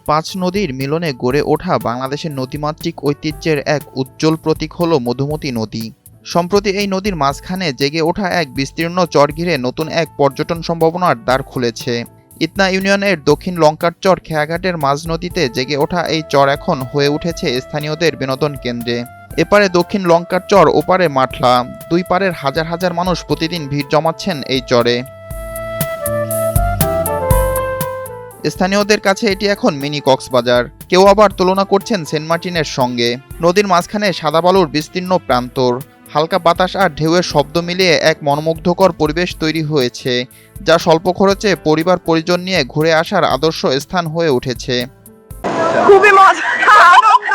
পাঁচ নদীর মিলনে গড়ে ওঠা বাংলাদেশের নদীমাতৃক ঐতিহ্যের এক উজ্জ্বল প্রতীক হল মধুমতি নদী। সম্প্রতি এই নদীর মাঝখানে জেগে ওঠা এক বিস্তীর্ণ চর ঘিরে নতুন এক পর্যটন সম্ভাবনার দ্বার খুলেছে। ইতনা ইউনিয়নের দক্ষিণ লঙ্কার চর খেয়াঘাটের মাঝ নদীতে জেগে ওঠা এই চর এখন হয়ে উঠেছে স্থানীয়দের বিনোদন কেন্দ্রে। এপারে দক্ষিণ লঙ্কার চর, ওপারে মাঠলা, দুই পারের হাজার হাজার মানুষ প্রতিদিন ভিড় জমাচ্ছেন এই চরে। স্থানীয়দের কাছে এটি এখন মিনি কক্সবাজার, কেউ আবার তুলনা করছেন সেন্ট মার্টিনের সঙ্গে। নদীর মাঝখানে সাদা বালুর বিস্তীর্ণ প্রান্তর, হালকা বাতাস আর ঢেউয়ের শব্দ মিলিয়ে এক মনোমুগ্ধকর পরিবেশ তৈরি হয়েছে, যা স্বল্প খরচে পরিবার পরিজন নিয়ে ঘুরে আসার আদর্শ স্থান হয়ে উঠেছে। খুবই মজা, আনন্দ।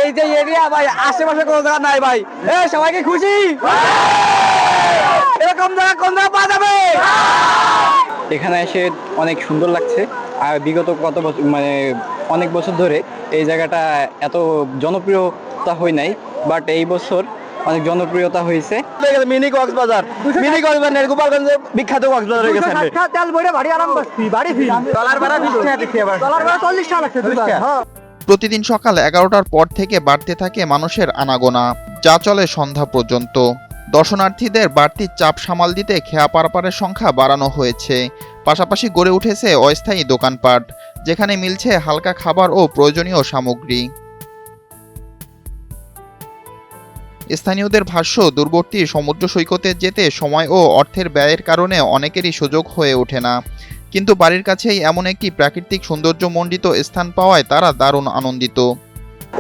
এই যে এরিয়া ভাই, আশেপাশে কোনো জায়গা নাই ভাই। সবাইকে খুশি, এরকম জায়গা কোন জায়গা পাওয়া যাবে? এখানে এসে অনেক সুন্দর লাগছে। আর বিগত কত বছর অনেক বছর ধরে এই জায়গাটা এত জনপ্রিয়তা হয় নাই, বাট এই বছর অনেক জনপ্রিয়তা হয়েছে। মিনি কক্সবাজার, মিনি কক্সবাজার গোপালগঞ্জে বিখ্যাত কক্সবাজার হয়ে গেছে। তেল ভরে বাড়ি আরাম করছি, বাড়ি ফির ডলার ভাড়া 20 টাকা দিচ্ছি, এবার ডলার ভাড়া 40 টাকা লাগছে। প্রতিদিন সকাল 11টার পর থেকে বাড়তে থাকে মানুষের আনাগোনা, যা চলে সন্ধ্যা পর্যন্ত। দর্শনার্থীদের বাড়তি চাপ সামাল দিতে খেয়া পারাপারের সংখ্যা বাড়ানো হয়েছে। পাশাপাশি গড়ে উঠেছে অস্থায়ী দোকানপাট, যেখানে মিলছে হালকা খাবার ও প্রয়োজনীয় সামগ্রী। স্থানীয়দের ভাষ্য, দূরবর্তী সমুদ্র সৈকতে যেতে সময় ও অর্থের ব্যয়ের কারণে অনেকেরই সুযোগ হয়ে ওঠে না, কিন্তু বাড়ির কাছেই এমন একটি প্রাকৃতিক সৌন্দর্যমণ্ডিত স্থান পাওয়ায় তারা দারুণ আনন্দিত।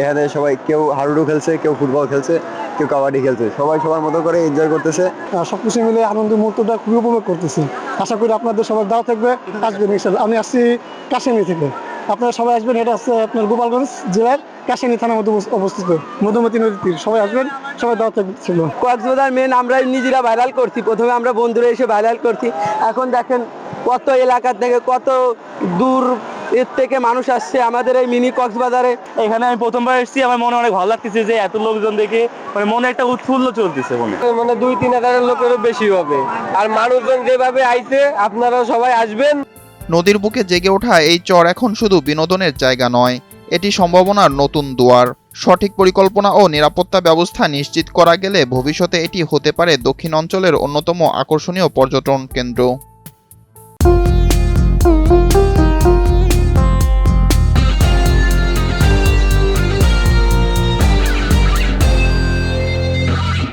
এখানে সবাই, কেউ হাডুডু খেলছে, কেউ ফুটবল খেলছে, কেউ কাবাডি খেলছে, সবাই সবার মতো করে এনজয় করতেছে। সবকিছু মিলে আনন্দের মুহূর্তটা খুবই উপভোগ করতেছি। আশা করি আপনাদের সবার দাওয়াত থাকবে, আসবেন ইনশাআল্লাহ। আমি আসছি কাশিয়ানী থেকে, আপনারা সবাই আসবেন। এটা হচ্ছে আপনার গোপালগঞ্জ জেলার কাশিয়ানী থানার মধ্যে অবস্থিত মধুমতি নদীর তীর। সবাই আসবেন, সবাই দাওয়াত ছিল। কক্সবাজার মেন আমরা নিজেরা ভাইরাল করছি, প্রথমে আমরা বন্ধুরা এসে ভাইরাল করছি। এখন দেখেন কত এলাকা থেকে, কত দূর এর থেকে মানুষ আসছে আমাদের এই মিনি কক্সবাজারে। এখানে আমি প্রথমবার এসেছি, আমার মনে অনেক ভালো লাগতেছে যে এত লোকজন দেখে, মনে একটা উৎফুল্ল চলতেছে। মানে 2-3 হাজারের লোকেরও বেশি হবে। আর মানুষজন যেভাবে আইছে, আপনারা সবাই আসবেন। নদীর বুকে জেগে ওঠা এই চর এখন শুধু বিনোদনের জায়গা নয়, এটি সম্ভাবনার নতুন দুয়ার। সঠিক পরিকল্পনা ও নিরাপত্তা ব্যবস্থা নিশ্চিত করা গেলে ভবিষ্যতে এটি হতে পারে দক্ষিণ অঞ্চলের অন্যতম আকর্ষণীয় পর্যটন কেন্দ্র।